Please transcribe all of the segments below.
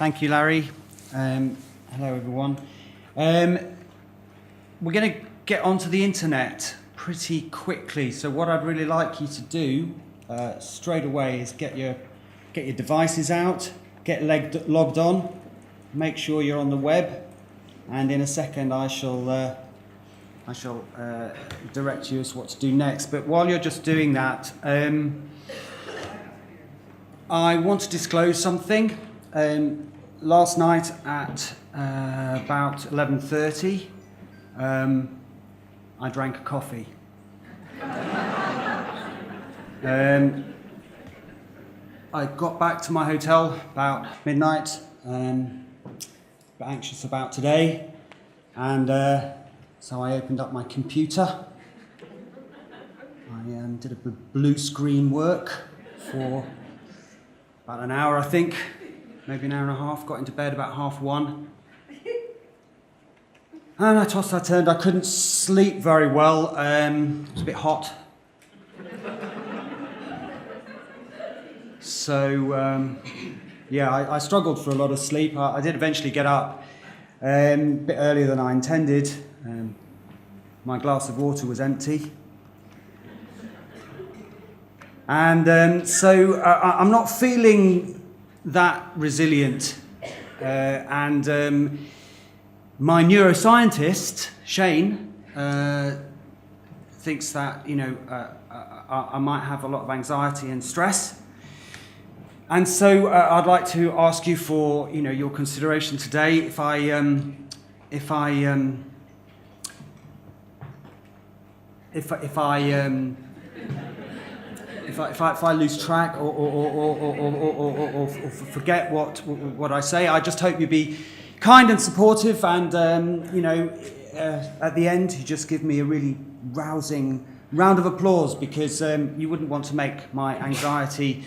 Thank you, Larry. Hello, everyone. We're going to get onto the internet pretty quickly. So what I'd really like you to do straight away is get your devices out, get logged on, make sure you're on the web, and in a second I shall direct you as what to do next. But while you're just doing that, I want to disclose something. Last night at about 11:30, I drank a coffee. I got back to my hotel about midnight, a bit anxious about today, and so I opened up my computer. I did a blue screen work for about an hour, I think, maybe an hour and a half, got into bed about 1:30. And I tossed, I turned, I couldn't sleep very well, it was a bit hot. So, I struggled for a lot of sleep. I did eventually get up a bit earlier than I intended. My glass of water was empty. And so I'm not feeling that resilient. My neuroscientist, Shane, thinks that, I might have a lot of anxiety and stress. And so I'd like to ask you for, your consideration today. If I lose track or forget what I say, I just hope you be kind and supportive, and at the end you just give me a really rousing round of applause, because you wouldn't want to make my anxiety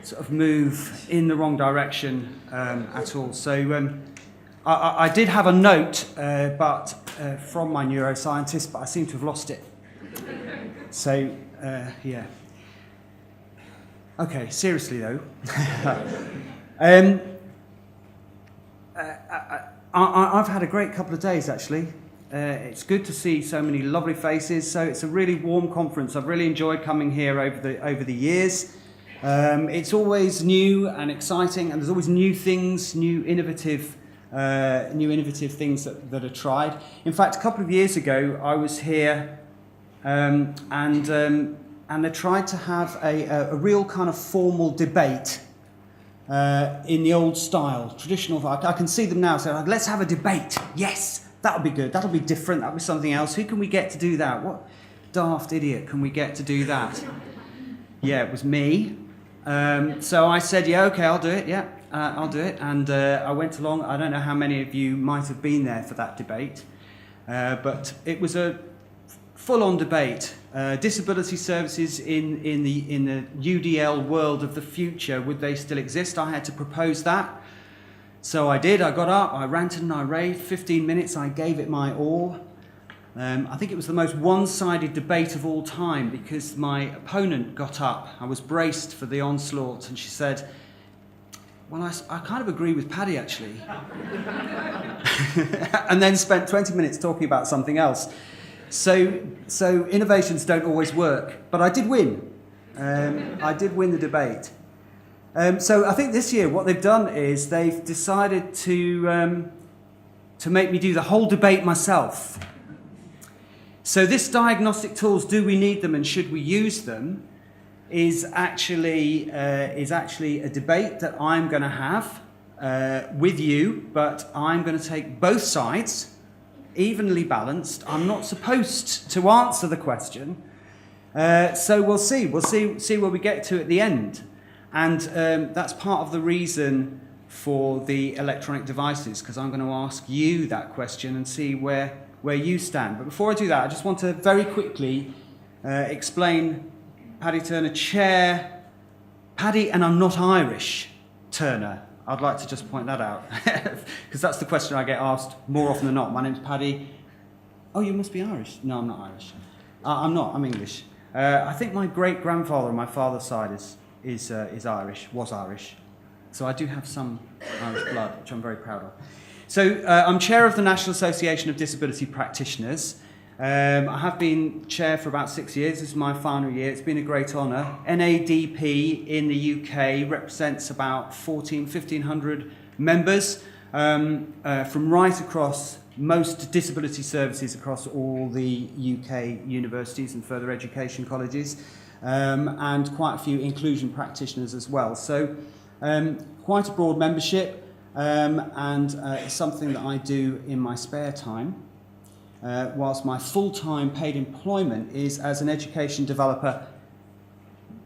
sort of move in the wrong direction at all. So I did have a note, but from my neuroscientist, but I seem to have lost it. So yeah. Okay, seriously though, I've had a great couple of days actually. It's good to see so many lovely faces. So it's a really warm conference. I've really enjoyed coming here over the years. It's always new and exciting, and there's always new things, new innovative things that are tried. In fact, a couple of years ago, I was here, and they tried to have a real kind of formal debate in the old style, traditional. I can see them now saying, let's have a debate. Yes, that'll be good. That'll be different. That'll be something else. Who can we get to do that? What daft idiot can we get to do that? Yeah, it was me. So I said, yeah, okay, I'll do it. Yeah, I'll do it. And I went along. I don't know how many of you might have been there for that debate, but it was a full-on debate. Disability services in the UDL world of the future, would they still exist? I had to propose that. So I did. I got up, I ranted and I raved. 15 minutes, I gave it my all. I think it was the most one-sided debate of all time, because my opponent got up. I was braced for the onslaught, and she said, well, I kind of agree with Paddy, actually. And then spent 20 minutes talking about something else. So innovations don't always work, but I did win. I did win the debate. So I think this year what they've done is they've decided to make me do the whole debate myself. So this Diagnostic Tools, do we need them and should we use them, is actually a debate that I'm going to have with you, but I'm going to take both sides, evenly balanced. I'm not supposed to answer the question, so we'll see where we get to at the end, and that's part of the reason for the electronic devices, because I'm going to ask you that question and see where you stand. But before I do that, I just want to very quickly explain Paddy Turner, Chair. Paddy, and I'm not Irish, Turner. I'd like to just point that out, because that's the question I get asked more often than not. My name's Paddy. Oh, you must be Irish. No, I'm not Irish. I'm not. I'm English. I think my great-grandfather on my father's side is Irish. Was Irish. So I do have some Irish blood, which I'm very proud of. So I'm chair of the National Association of Disability Practitioners. I have been chair for about 6 years. This is my final year. It's been a great honour. NADP in the UK represents about 1,500 members from right across most disability services across all the UK universities and further education colleges, and quite a few inclusion practitioners as well. So quite a broad membership, and it's something that I do in my spare time, whilst my full-time paid employment is as an education developer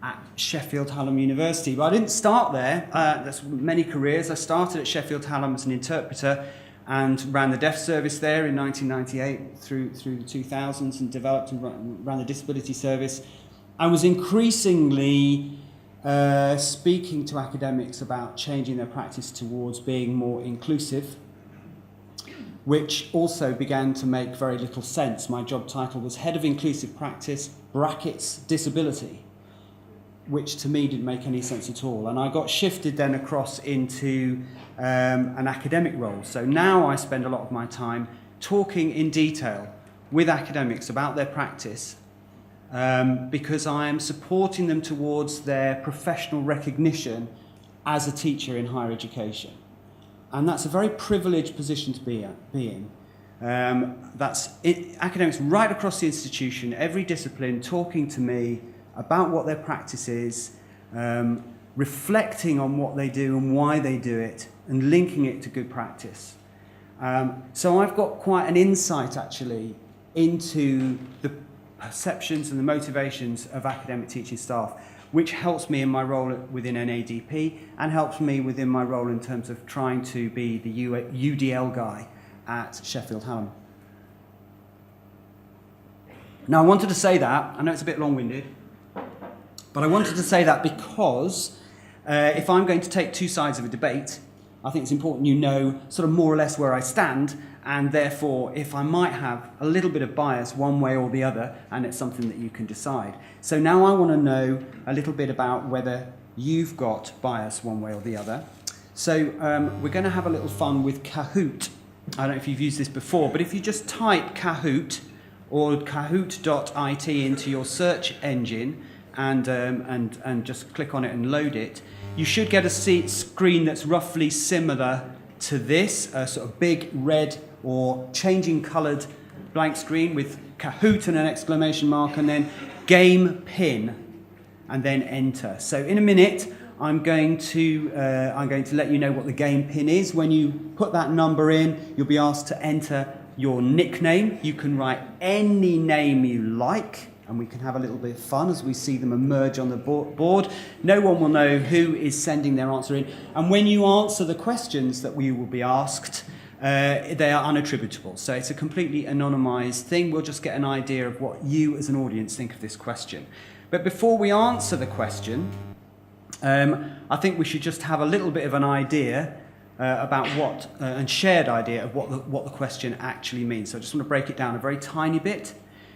at Sheffield Hallam University. But I didn't start there. That's many careers. I started at Sheffield Hallam as an interpreter and ran the deaf service there in 1998 through the 2000s, and developed and ran the disability service. I was increasingly speaking to academics about changing their practice towards being more inclusive, which also began to make very little sense. My job title was Head of Inclusive Practice, brackets, Disability, which to me didn't make any sense at all. And I got shifted then across into an academic role. So now I spend a lot of my time talking in detail with academics about their practice, because I am supporting them towards their professional recognition as a teacher in higher education. And that's a very privileged position to be in. Academics right across the institution, every discipline, talking to me about what their practice is, reflecting on what they do and why they do it, and linking it to good practice. So I've got quite an insight, actually, into the perceptions and the motivations of academic teaching staff, which helps me in my role within NADP and helps me within my role in terms of trying to be the UDL guy at Sheffield Hallam. Now, I wanted to say that. I know it's a bit long-winded, but I wanted to say that because if I'm going to take two sides of a debate, I think it's important you know sort of more or less where I stand, and therefore if I might have a little bit of bias one way or the other, and it's something that you can decide. So now I want to know a little bit about whether you've got bias one way or the other. So we're going to have a little fun with Kahoot. I don't know if you've used this before, but if you just type Kahoot or kahoot.it into your search engine and just click on it and load it, you should get a screen that's roughly similar to this, a sort of big red or changing coloured blank screen with Kahoot and an exclamation mark, and then game pin, and then enter. So in a minute, I'm going to let you know what the game pin is. When you put that number in, you'll be asked to enter your nickname. You can write any name you like, and we can have a little bit of fun as we see them emerge on the board. No one will know who is sending their answer in. And when you answer the questions that we will be asked, they are unattributable. So it's a completely anonymised thing. We'll just get an idea of what you as an audience think of this question. But before we answer the question, I think we should just have a little bit of an idea about what, and shared idea of what the question actually means. So I just want to break it down a very tiny bit.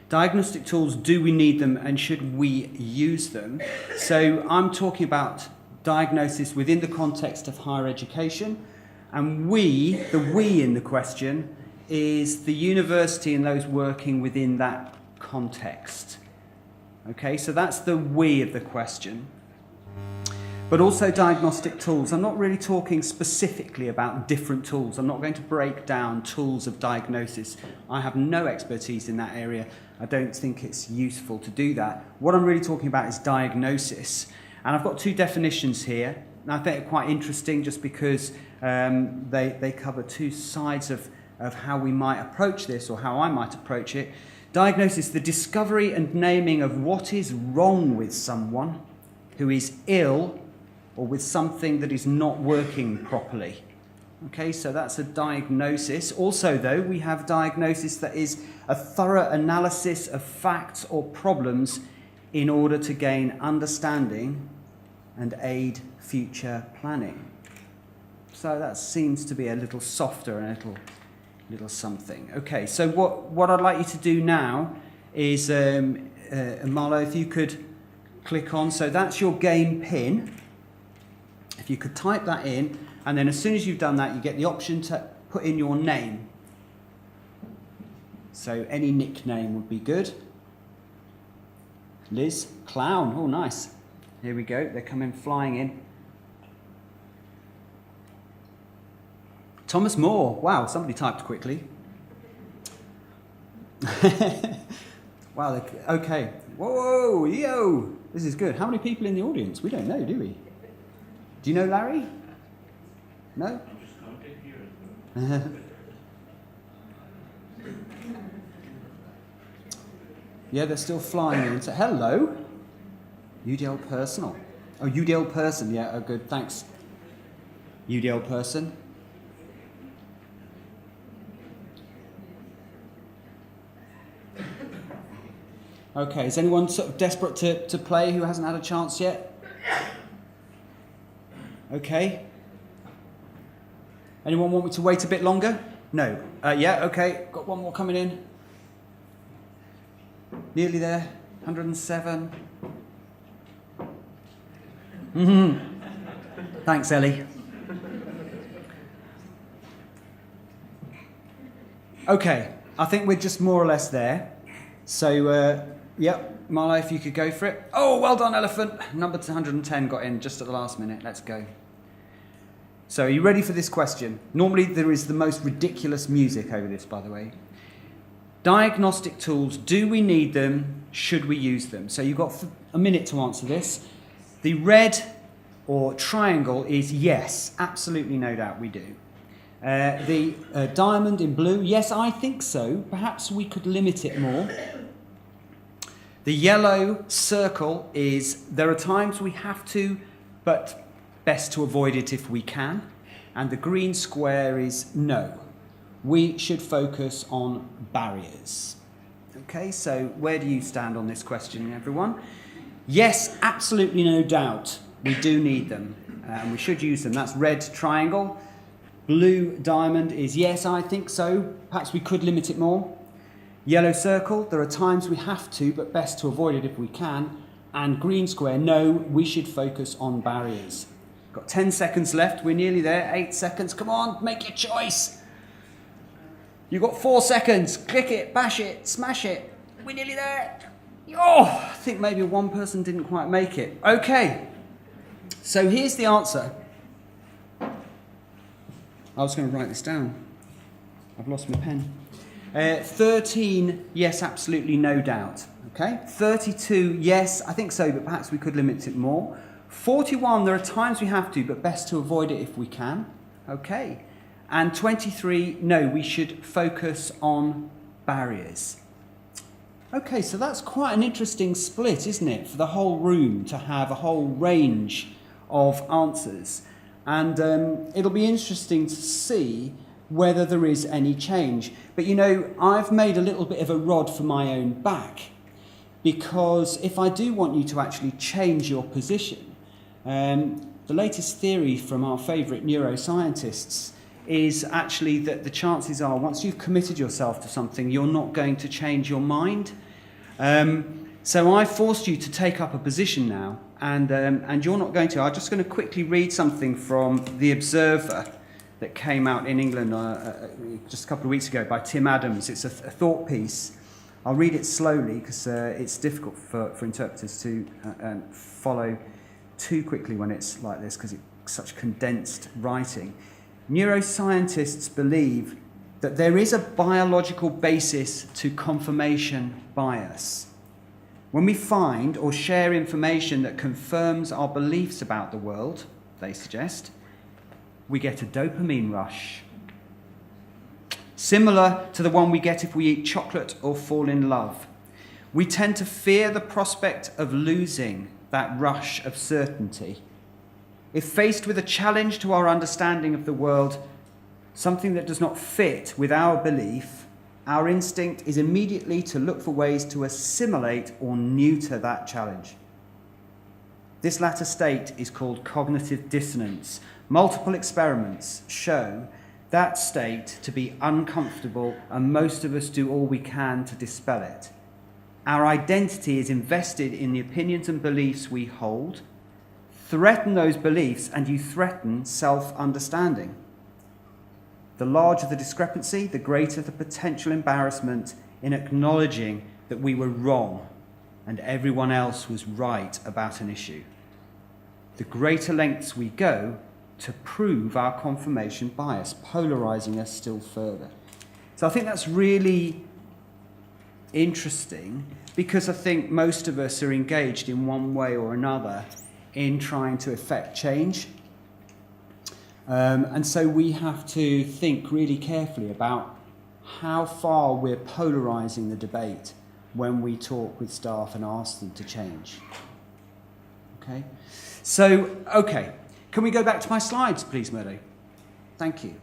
Diagnostic tools, do we need them and should we use them? So I'm talking about diagnosis within the context of higher education, and the we in the question is the university and those working within that context. Okay, so that's the we of the question. But also diagnostic tools. I'm not really talking specifically about different tools. I'm not going to break down tools of diagnosis. I have no expertise in that area. I don't think it's useful to do that. What I'm really talking about is diagnosis. And I've got two definitions here. And I think they're quite interesting just because they cover two sides of how we might approach this, or how I might approach it. Diagnosis, the discovery and naming of what is wrong with someone who is ill or with something that is not working properly. Okay, so that's a diagnosis. Also, though, we have diagnosis that is a thorough analysis of facts or problems in order to gain understanding and aid future planning. So that seems to be a little softer and a little something. Okay, so what I'd like you to do now is, Marlo, if you could click on, so that's your game pin. If If you could type that in, and then as soon as you've done that, you get the option to put in your name. So any nickname would be good. Liz, clown, oh nice. Here we go, they're coming flying in. Thomas Moore, wow, somebody typed quickly. Wow, okay. Whoa, yo, this is good. How many people in the audience? We don't know, do we? Do you know Larry? No? Yeah, they're still flying in. So, hello. UDL Personal. Oh, UDL Person, yeah, oh good, thanks. UDL Person. Okay, is anyone sort of desperate to play who hasn't had a chance yet? Okay. Anyone want me to wait a bit longer? No. Yeah, okay, got one more coming in. Nearly there, 107. Thanks, Ellie. Okay, I think we're just more or less there. So, yep, Marlo, if you could go for it. Oh, well done, Elephant. Number 110 got in just at the last minute. Let's go. So, are you ready for this question? Normally, there is the most ridiculous music over this, by the way. Diagnostic tools, do we need them? Should we use them? So, you've got a minute to answer this. The red or triangle is yes, absolutely no doubt we do. The diamond in blue, yes, I think so. Perhaps we could limit it more. The yellow circle is there are times we have to, but best to avoid it if we can. And the green square is no. We should focus on barriers. Okay, so where do you stand on this question, everyone? Yes, absolutely no doubt. We do need them, and we should use them. That's red triangle. Blue diamond is yes, I think so. Perhaps we could limit it more. Yellow circle, there are times we have to, but best to avoid it if we can. And green square, no, we should focus on barriers. Got 10 seconds left, we're nearly there. 8 seconds, come on, make your choice. You've got 4 seconds, click it, bash it, smash it. We're nearly there. Oh, I think maybe one person didn't quite make it. Okay, so here's the answer. I was going to write this down. I've lost my pen. 13, yes, absolutely, no doubt. Okay. 32, yes, I think so, but perhaps we could limit it more. 41, there are times we have to, but best to avoid it if we can. Okay. And 23, no, we should focus on barriers. Okay, so that's quite an interesting split, isn't it, for the whole room to have a whole range of answers. And it'll be interesting to see whether there is any change. But you know, I've made a little bit of a rod for my own back, because if I do want you to actually change your position, the latest theory from our favourite neuroscientists is actually that the chances are once you've committed yourself to something, you're not going to change your mind. So I forced you to take up a position now, and you're not going to. I'm just going to quickly read something from The Observer that came out in England just a couple of weeks ago by Tim Adams. It's a thought piece. I'll read it slowly because it's difficult for interpreters to follow too quickly when it's like this because it's such condensed writing. Neuroscientists believe that there is a biological basis to confirmation bias. When we find or share information that confirms our beliefs about the world, they suggest, we get a dopamine rush, similar to the one we get if we eat chocolate or fall in love. We tend to fear the prospect of losing that rush of certainty. If faced with a challenge to our understanding of the world, something that does not fit with our belief, our instinct is immediately to look for ways to assimilate or neuter that challenge. This latter state is called cognitive dissonance. Multiple experiments show that state to be uncomfortable, and most of us do all we can to dispel it. Our identity is invested in the opinions and beliefs we hold. threaten those beliefs and you threaten self-understanding. The larger the discrepancy, the greater the potential embarrassment in acknowledging that we were wrong and everyone else was right about an issue. The greater lengths we go to prove our confirmation bias, polarizing us still further. So I think that's really interesting, because I think most of us are engaged in one way or another in trying to effect change. And so we have to think really carefully about how far we're polarizing the debate when we talk with staff and ask them to change. Okay? So, okay. Can we go back to my slides, please, Murdo? Thank you.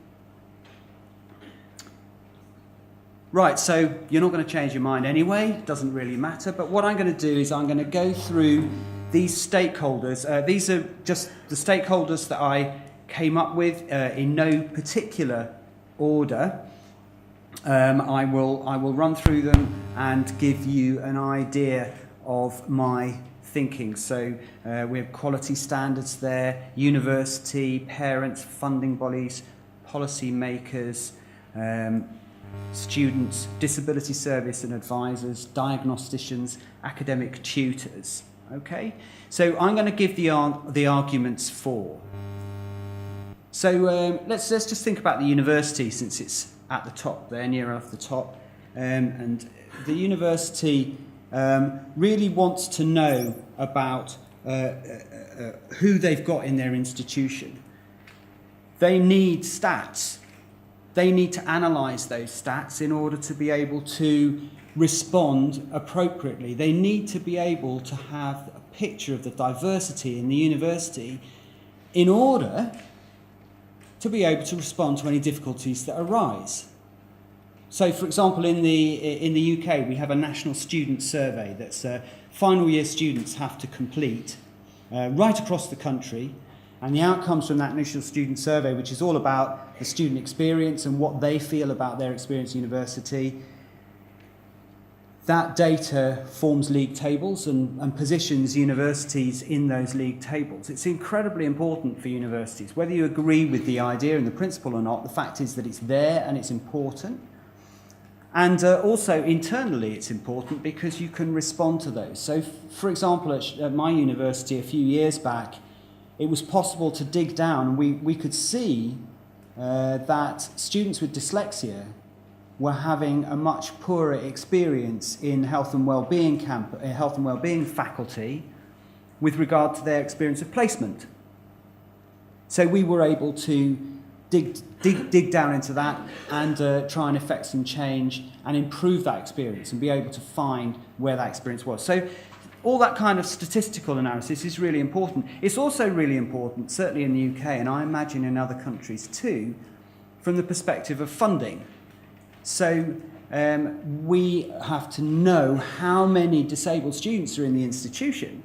Right, so you're not going to change your mind anyway. It doesn't really matter. But what I'm going to do is I'm going to go through these stakeholders. These are just the stakeholders that I came up with in no particular order. I will run through them and give you an idea of my thinking. So we have quality standards there, university, parents, funding bodies, policy makers, students, disability service and advisors, diagnosticians, academic tutors. Okay, so I'm going to give the arguments for. So let's just think about the university, since it's at the top there, near enough the top, and the university really wants to know about who they've got in their institution. They need stats. They need to analyse those stats in order to be able to respond appropriately. They need to be able to have a picture of the diversity in the university in order to be able to respond to any difficulties that arise. So, for example, in the UK, we have a national student survey that's final year students have to complete right across the country, and the outcomes from that national student survey, which is all about the student experience and what they feel about their experience at university, that data forms league tables and positions universities in those league tables. It's incredibly important for universities. Whether you agree with the idea and the principle or not, the fact is that it's there and it's important. And also internally it's important because you can respond to those. So, for example, at my university a few years back, it was possible to dig down, and we could see that students with dyslexia were having a much poorer experience in health and well-being faculty with regard to their experience of placement. So we were able to dig down into that and try and effect some change and improve that experience and be able to find where that experience was. So all that kind of statistical analysis is really important. It's also really important, certainly in the UK, and I imagine in other countries too, from the perspective of funding. So we have to know how many disabled students are in the institution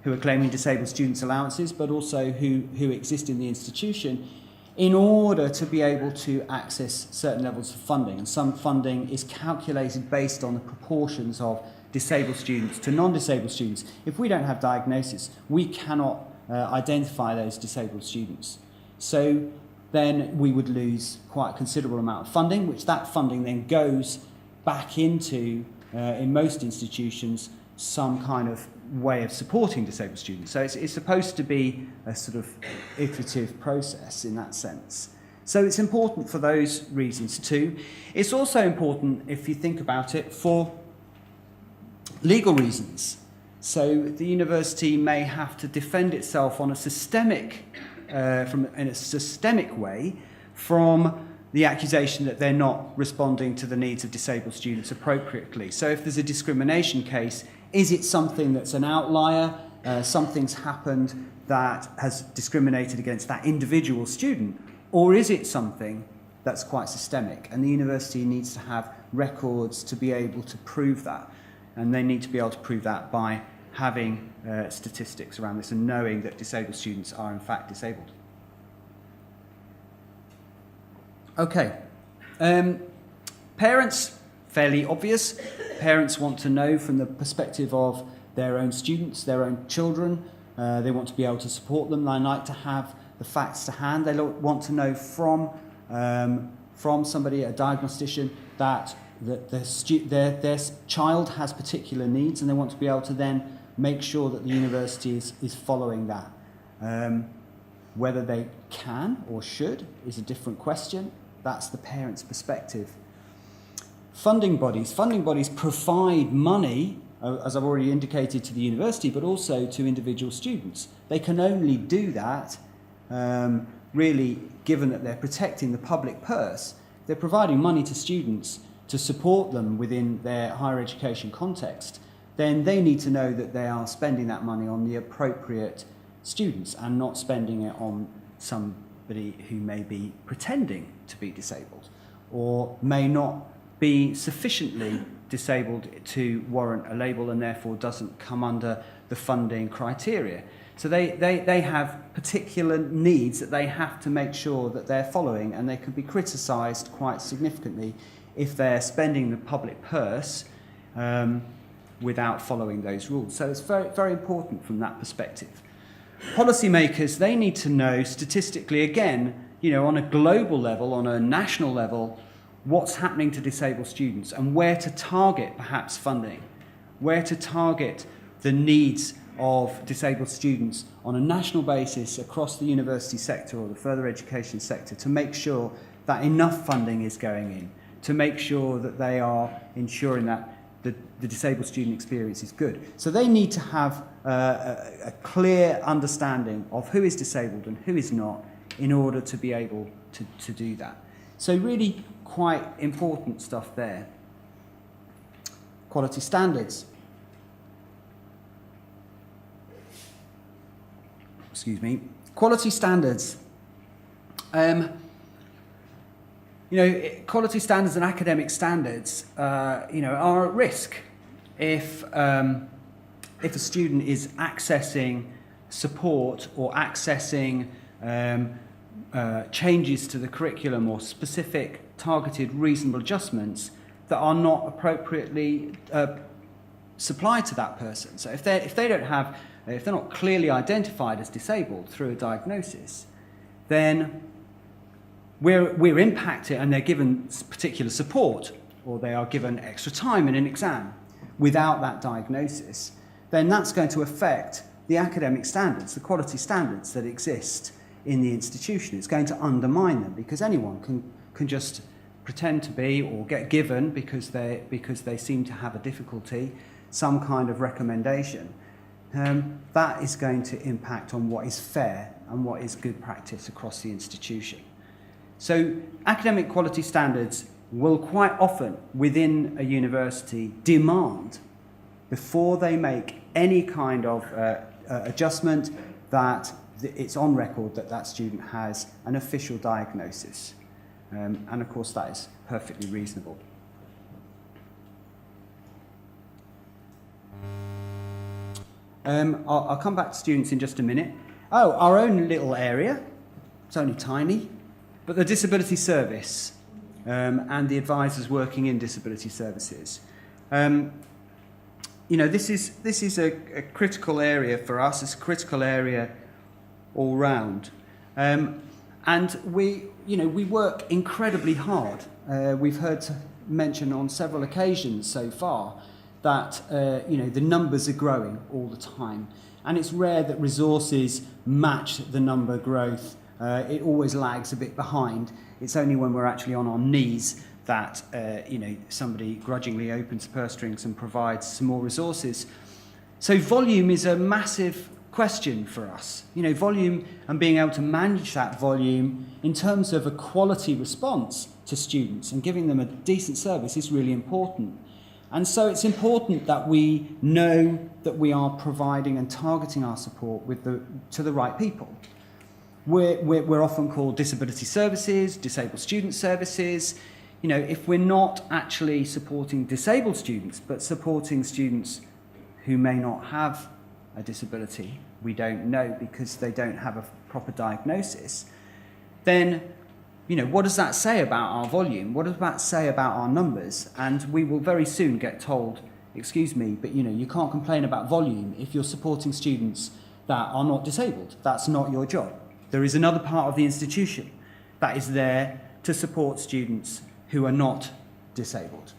who are claiming disabled students' allowances, but also who exist in the institution, in order to be able to access certain levels of funding. And some funding is calculated based on the proportions of disabled students to non-disabled students. If we don't have diagnosis, we cannot identify those disabled students. So then we would lose quite a considerable amount of funding, which that funding then goes back into, in most institutions, some kind of way of supporting disabled students. So it's supposed to be a sort of iterative process in that sense. So it's important for those reasons too. It's also important, if you think about it, for legal reasons. So the university may have to defend itself on a systemic in a systemic way from the accusation that they're not responding to the needs of disabled students appropriately. So if there's a discrimination case, is it something that's an outlier? Something's happened that has discriminated against that individual student? Or is it something that's quite systemic? And the university needs to have records to be able to prove that. And they need to be able to prove that by having statistics around this and knowing that disabled students are in fact disabled. Okay. Parents, fairly obvious. Parents want to know from the perspective of their own students, their own children, They want to be able to support them. They like to have the facts to hand. They want to know from somebody, a diagnostician, that their child has particular needs, and they want to be able to then make sure that the university is following that. Whether they can or should is a different question. That's the parent's perspective. Funding bodies provide money, as I've already indicated, to the university, but also to individual students. They can only do that, really, given that they're protecting the public purse. They're providing money to students to support them within their higher education context. Then they need to know that they are spending that money on the appropriate students and not spending it on somebody who may be pretending to be disabled or may not be sufficiently disabled to warrant a label and therefore doesn't come under the funding criteria. So they have particular needs that they have to make sure that they're following, and they can be criticised quite significantly if they're spending the public purse without following those rules. So it's very, very important from that perspective. Policymakers, they need to know statistically, again, on a global level, on a national level, what's happening to disabled students and where to target perhaps funding, where to target the needs of disabled students on a national basis across the university sector or the further education sector to make sure that enough funding is going in, to make sure that they are ensuring that the disabled student experience is good. So they need to have a clear understanding of who is disabled and who is not in order to be able to do that. So really quite important stuff there. Quality standards. Excuse me. Quality standards. Quality standards and academic standards, are at risk if a student is accessing support or accessing changes to the curriculum or specific targeted reasonable adjustments that are not appropriately supplied to that person. So if they're not clearly identified as disabled through a diagnosis, then we're impacted and they're given particular support, or they are given extra time in an exam without that diagnosis, then that's going to affect the academic standards, the quality standards that exist in the institution. It's going to undermine them because anyone can just pretend to be or get given because they seem to have a difficulty some kind of recommendation. That is going to impact on what is fair and what is good practice across the institution. So academic quality standards will quite often within a university demand, before they make any kind of adjustment, that it's on record that student has an official diagnosis. And of course that is perfectly reasonable. I'll come back to students in just a minute. Our own little area, it's only tiny, but the disability service and the advisors working in disability services. This is a critical area for us. It's a critical area all round, and we work incredibly hard. We've heard mention on several occasions so far that the numbers are growing all the time, and it's rare that resources match the number growth. It always lags a bit behind. It's only when we're actually on our knees that somebody grudgingly opens purse strings and provides some more resources. So volume is a massive question for us. Volume and being able to manage that volume in terms of a quality response to students and giving them a decent service is really important. And so it's important that we know that we are providing and targeting our support to the right people. We're often called disability services, disabled student services. If we're not actually supporting disabled students, but supporting students who may not have a disability, we don't know because they don't have a proper diagnosis, then, what does that say about our volume? What does that say about our numbers? And we will very soon get told, excuse me, but you can't complain about volume if you're supporting students that are not disabled. That's not your job. There is another part of the institution that is there to support students who are not disabled.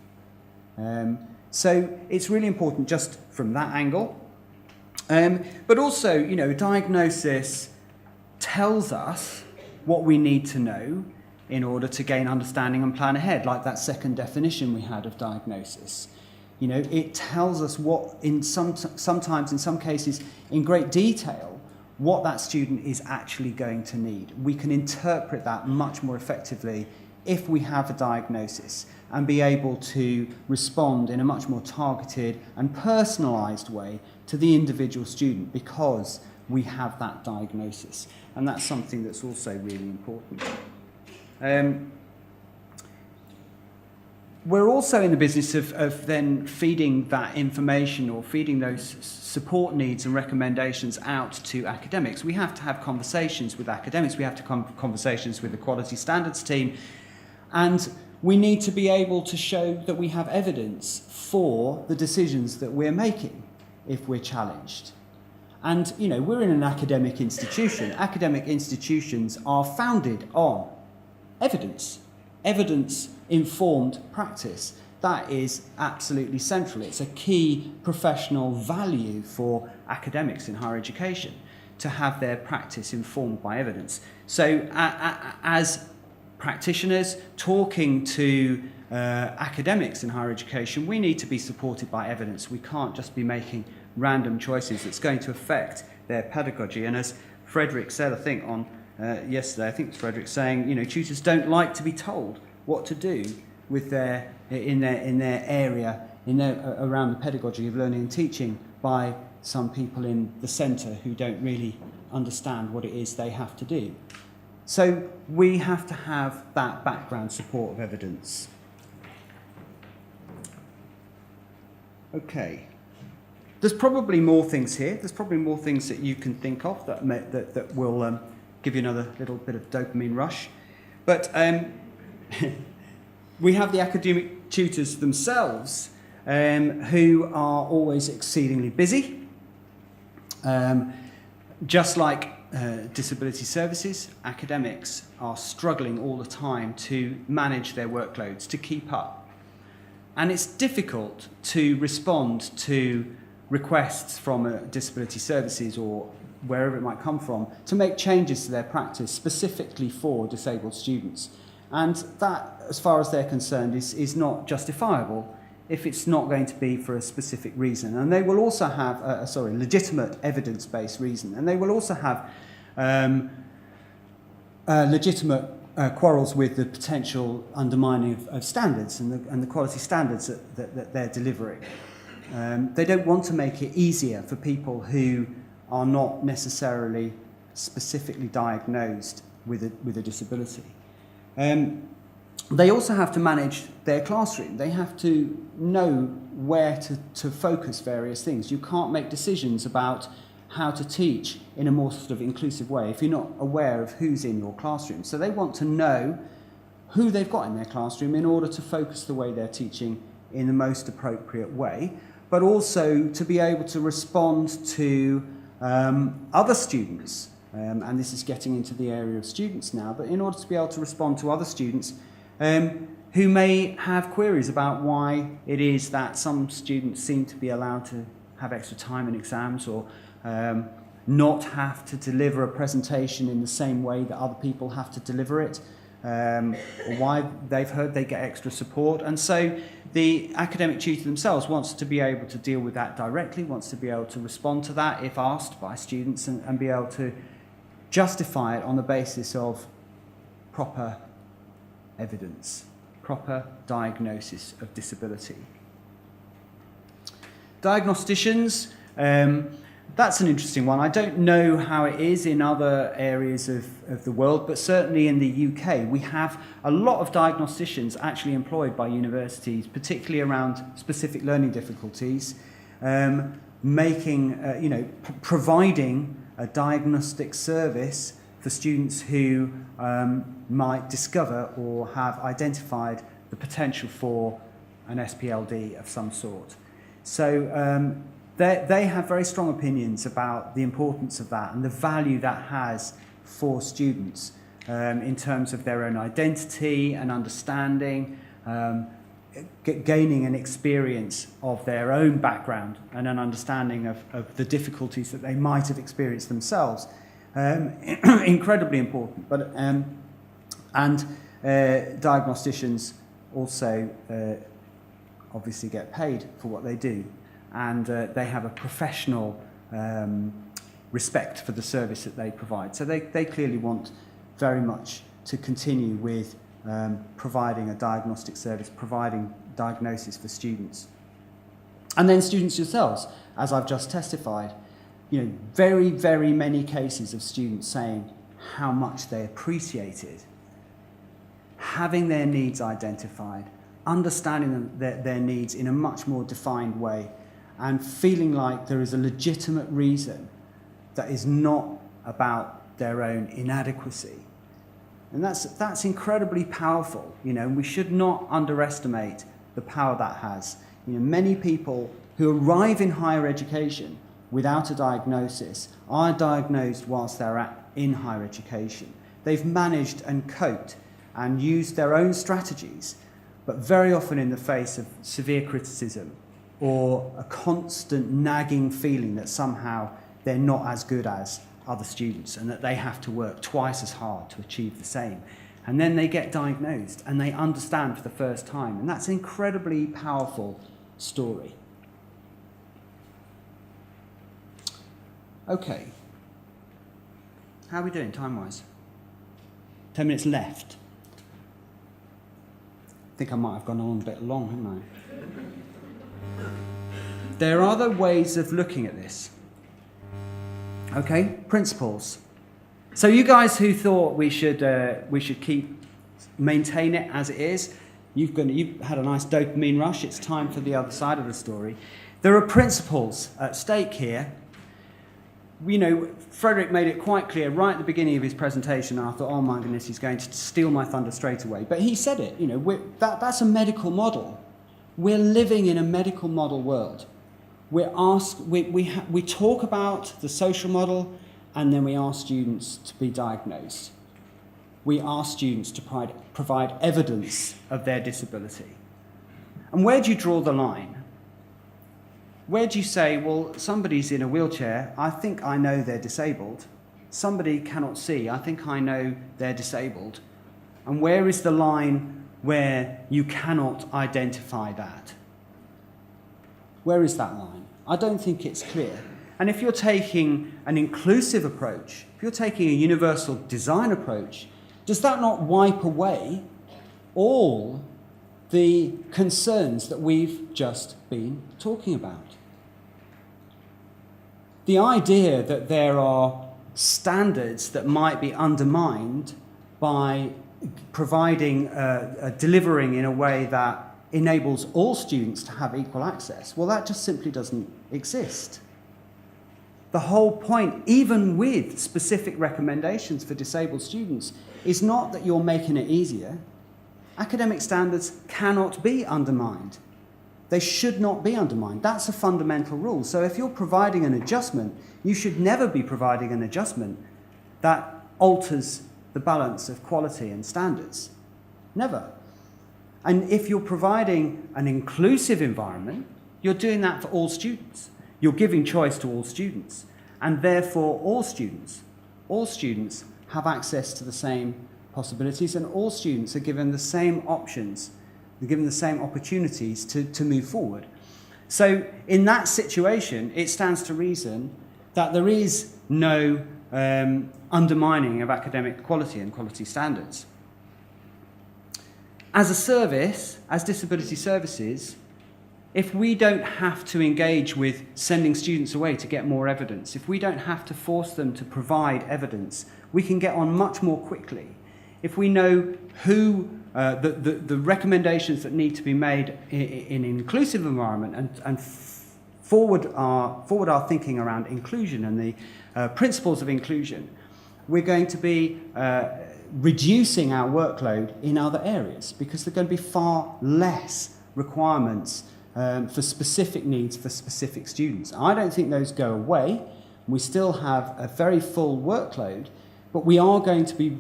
So it's really important just from that angle. But also, diagnosis tells us what we need to know in order to gain understanding and plan ahead, like that second definition we had of diagnosis. It tells us what, sometimes in some cases, in great detail, what that student is actually going to need. We can interpret that much more effectively if we have a diagnosis and be able to respond in a much more targeted and personalised way to the individual student because we have that diagnosis. And that's something that's also really important. We're also in the business of then feeding that information or feeding those support needs and recommendations out to academics. We have to have conversations with academics. We have to have conversations with the quality standards team. And we need to be able to show that we have evidence for the decisions that we're making if we're challenged. And, we're in an academic institution. Academic institutions are founded on evidence-informed practice. That is absolutely central. It's a key professional value for academics in higher education to have their practice informed by evidence. So as practitioners talking to academics in higher education, we need to be supported by evidence. We can't just be making random choices that's going to affect their pedagogy. And as Frederick said, I think on yesterday, I think it's Frederick saying, tutors don't like to be told what to do with their area, around the pedagogy of learning and teaching by some people in the centre who don't really understand what it is they have to do. So we have to have that background support of evidence. Okay. There's probably more things here. There's probably more things that you can think of that will give you another little bit of dopamine rush. But we have the academic tutors themselves who are always exceedingly busy. Just like disability services, academics are struggling all the time to manage their workloads, to keep up. And it's difficult to respond to requests from disability services or wherever it might come from to make changes to their practice specifically for disabled students. And that, as far as they're concerned, is not justifiable if it's not going to be for a specific reason. And they will also have a legitimate evidence-based reason. And they will also have legitimate quarrels with the potential undermining of standards and the quality standards that they're delivering. They don't want to make it easier for people who are not necessarily specifically diagnosed with a disability. They also have to manage their classroom. They have to know where to focus various things. You can't make decisions about how to teach in a more sort of inclusive way if you're not aware of who's in your classroom. So they want to know who they've got in their classroom in order to focus the way they're teaching in the most appropriate way, but also to be able to respond to other students. And this is getting into the area of students now, but in order to be able to respond to other students who may have queries about why it is that some students seem to be allowed to have extra time in exams or not have to deliver a presentation in the same way that other people have to deliver it, or why they've heard they get extra support. And so the academic tutor themselves wants to be able to deal with that directly, wants to be able to respond to that if asked by students and be able to justify it on the basis of proper evidence, proper diagnosis of disability. Diagnosticians, that's an interesting one. I don't know how it is in other areas of the world, but certainly in the UK, we have a lot of diagnosticians actually employed by universities, particularly around specific learning difficulties, providing a diagnostic service for students who might discover or have identified the potential for an SPLD of some sort. So they have very strong opinions about the importance of that and the value that has for students in terms of their own identity and understanding, gaining an experience of their own background and an understanding of the difficulties that they might have experienced themselves. Incredibly important. But diagnosticians also obviously get paid for what they do, and they have a professional respect for the service that they provide. So they clearly want very much to continue with providing a diagnostic service, providing diagnosis for students. And then students yourselves, as I've just testified, very, very many cases of students saying how much they appreciated having their needs identified, understanding their needs in a much more defined way, and feeling like there is a legitimate reason that is not about their own inadequacy. And that's incredibly powerful, and we should not underestimate the power that has. Many people who arrive in higher education without a diagnosis are diagnosed whilst they're in higher education. They've managed and coped and used their own strategies, but very often in the face of severe criticism or a constant nagging feeling that somehow they're not as good as other students and that they have to work twice as hard to achieve the same. And then they get diagnosed and they understand for the first time. And that's an incredibly powerful story. Okay. How are we doing time-wise? 10 minutes left. I think I might have gone on a bit long, haven't I? There are other ways of looking at this. Okay, principles. So you guys who thought we should maintain it as it is, you've had a nice dopamine rush. It's time for the other side of the story. There are principles at stake here. Frederick made it quite clear right at the beginning of his presentation, and I thought, oh my goodness, he's going to steal my thunder straight away. But he said it, that's a medical model. We're living in a medical model world. We talk about the social model, and then we ask students to be diagnosed. We ask students to provide evidence of their disability. And where do you draw the line? Where do you say, well, somebody's in a wheelchair, I think I know they're disabled. Somebody cannot see, I think I know they're disabled. And where is the line where you cannot identify that? Where is that line? I don't think it's clear. And if you're taking an inclusive approach, if you're taking a universal design approach, does that not wipe away all the concerns that we've just been talking about? The idea that there are standards that might be undermined by delivering in a way that enables all students to have equal access, well, that just simply doesn't exist. The whole point, even with specific recommendations for disabled students, is not that you're making it easier. Academic standards cannot be undermined. They should not be undermined. That's a fundamental rule. So if you're providing an adjustment, you should never be providing an adjustment that alters the balance of quality and standards. Never. And if you're providing an inclusive environment, you're doing that for all students. You're giving choice to all students. And therefore, all students have access to the same possibilities, and all students are given the same options, they're given the same opportunities to move forward. So in that situation, it stands to reason that there is no undermining of academic quality and quality standards. As a service, as disability services, if we don't have to engage with sending students away to get more evidence, if we don't have to force them to provide evidence, we can get on much more quickly. If we know who the recommendations that need to be made in an inclusive environment and forward our thinking around inclusion and the principles of inclusion, we're going to be reducing our workload in other areas because there are going to be far less requirements for specific needs for specific students. I don't think those go away. We still have a very full workload, but we are going to be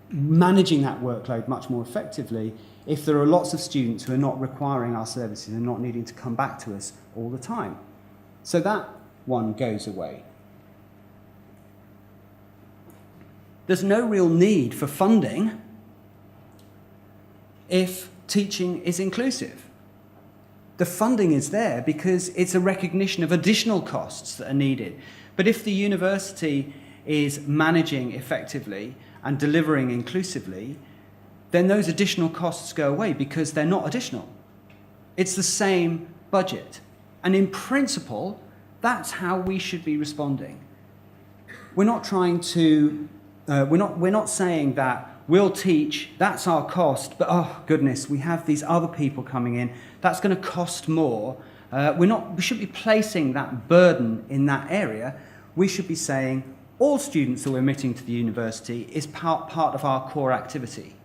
managing that workload much more effectively if there are lots of students who are not requiring our services and not needing to come back to us all the time. So that one goes away. There's no real need for funding if teaching is inclusive. The funding is there because it's a recognition of additional costs that are needed. But if the university is managing effectively and delivering inclusively, then those additional costs go away because they're not additional. It's the same budget. And in principle, that's how we should be responding. We're not trying to, we're not saying that we'll teach, that's our cost, but oh goodness, we have these other people coming in, that's going to cost more. We shouldn't be placing that burden in that area. We should be saying all students that we're admitting to the university is part of our core activity.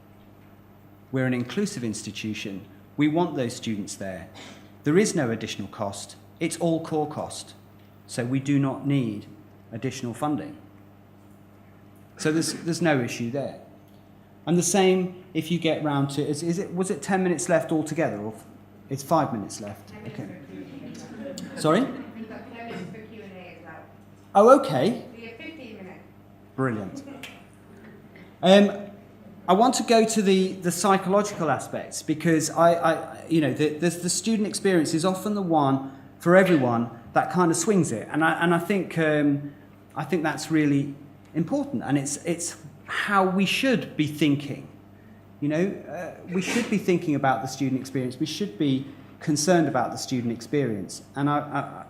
We're an inclusive institution. We want those students there. There is no additional cost. It's all core cost. So we do not need additional funding. So there's no issue there. And the same if you get round to, was it 10 minutes left altogether, or it's 5 minutes left? Okay. Sorry? We've got 10 minutes for Q&A as well. Oh, okay. We have 15 minutes. Brilliant. I want to go to the psychological aspects because the student experience is often the one for everyone that kind of swings it, and I think that's really important, and it's how we should be thinking. We should be thinking about the student experience. We should be concerned about the student experience, and I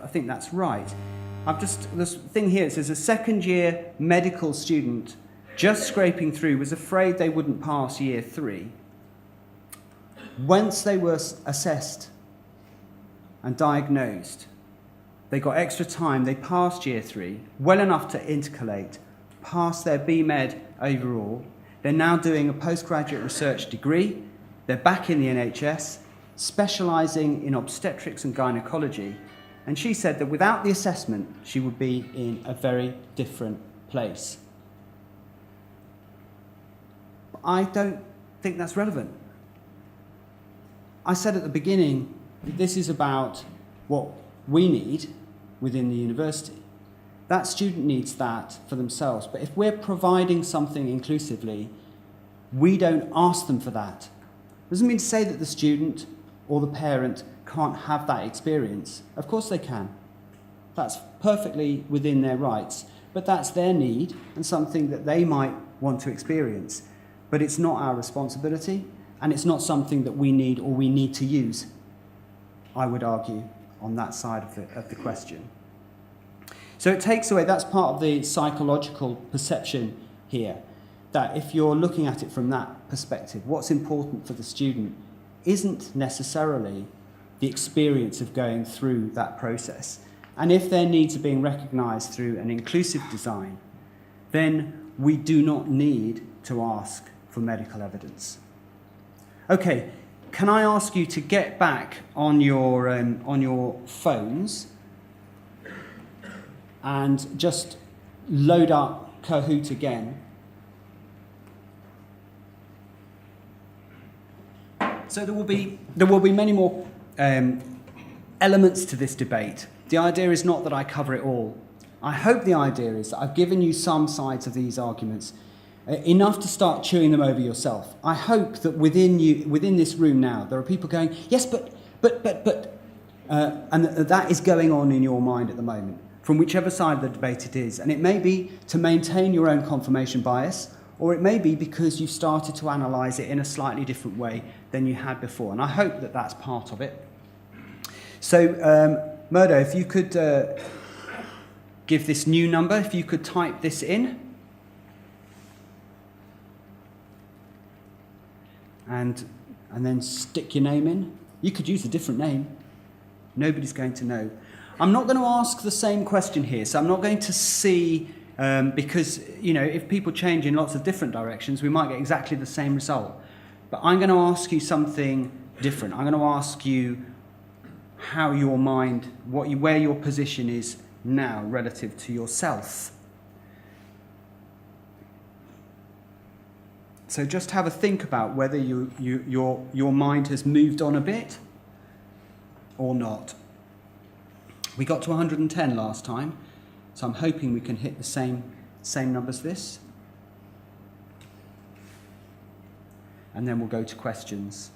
think that's right. This thing here, it says a second-year medical student just scraping through was afraid they wouldn't pass year 3. Once they were assessed and diagnosed, they got extra time, they passed year 3, well enough to intercalate, passed their BMed overall. They're now doing a postgraduate research degree. They're back in the NHS, specialising in obstetrics and gynecology. And she said that without the assessment, she would be in a very different place. But I don't think that's relevant. I said at the beginning, this is about what we need within the university. That student needs that for themselves. But if we're providing something inclusively, we don't ask them for that. Doesn't mean to say that the student or the parent can't have that experience. Of course they can. That's perfectly within their rights. But that's their need and something that they might want to experience. But it's not our responsibility, and it's not something that we need or we need to use, I would argue, on that side of the question. So it takes away, that's part of the psychological perception here, that if you're looking at it from that perspective, what's important for the student isn't necessarily the experience of going through that process. And if their needs are being recognised through an inclusive design, then we do not need to ask for medical evidence. Okay, can I ask you to get back on your phones and just load up Kahoot again? So there will be many more elements to this debate. The idea is not that I cover it all. I hope the idea is that I've given you some sides of these arguments, enough to start chewing them over yourself. I hope that within this room now, there are people going, yes, but, and that is going on in your mind at the moment, from whichever side of the debate it is. And it may be to maintain your own confirmation bias, or it may be because you've started to analyse it in a slightly different way than you had before. And I hope that that's part of it. So, Murdo, if you could give this new number, if you could type this in. And then stick your name in. You could use a different name. Nobody's going to know. I'm not going to ask the same question here, so I'm not going to see, because, if people change in lots of different directions, we might get exactly the same result. But I'm going to ask you something different. I'm going to ask you, how your mind, where your position is now relative to yourself. So just have a think about whether your mind has moved on a bit or not. We got to 110 last time, so I'm hoping we can hit the same numbers this. And then we'll go to questions.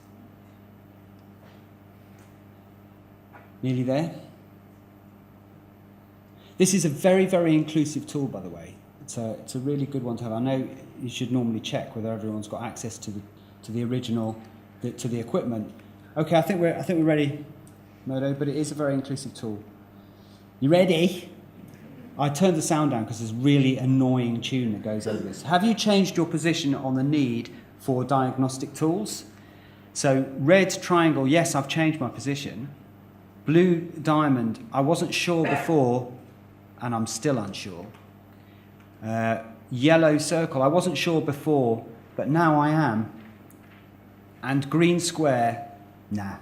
Nearly there? This is a very, very inclusive tool, by the way. It's a really good one to have. I know you should normally check whether everyone's got access to the original, to the equipment. Okay, I think we're ready, Modo, but it is a very inclusive tool. You ready? I turned the sound down because there's a really annoying tune that goes over this. Have you changed your position on the need for diagnostic tools? So red triangle, yes, I've changed my position. Blue diamond, I wasn't sure before and I'm still unsure. Yellow circle, I wasn't sure before, but now I am. And green square, nah,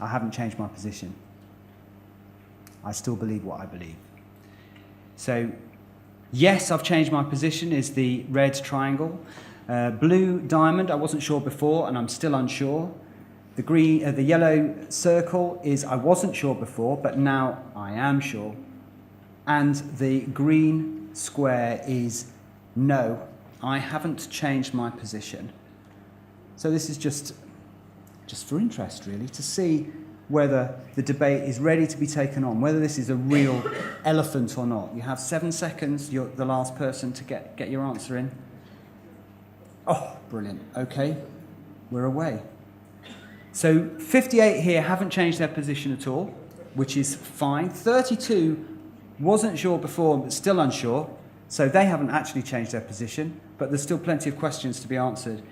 I haven't changed my position. I still believe what I believe. So, yes, I've changed my position is the red triangle. Blue diamond, I wasn't sure before and I'm still unsure. The yellow circle is I wasn't sure before, but now I am sure. And the green square is no, I haven't changed my position. So this is just for interest, really, to see whether the debate is ready to be taken on, whether this is a real elephant or not. You have 7 seconds, you're the last person to get your answer in. Oh, brilliant. Okay, we're away. So 58 here haven't changed their position at all, which is fine. 32 wasn't sure before, but still unsure. So they haven't actually changed their position, but there's still plenty of questions to be answered.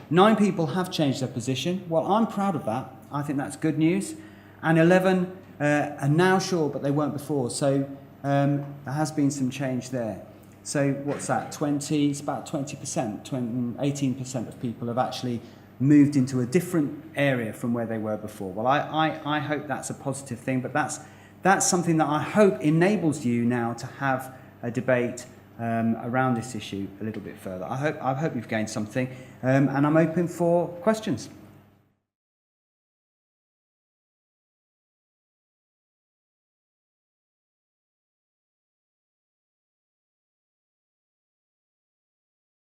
9 people have changed their position. Well, I'm proud of that. I think that's good news. And 11 are now sure, but they weren't before. So there has been some change there. So what's that? 20? It's about 20%. 18% of people have actually moved into a different area from where they were before. Well, I hope that's a positive thing, but that's something that I hope enables you now to have a debate around this issue a little bit further. I hope you've gained something, and I'm open for questions.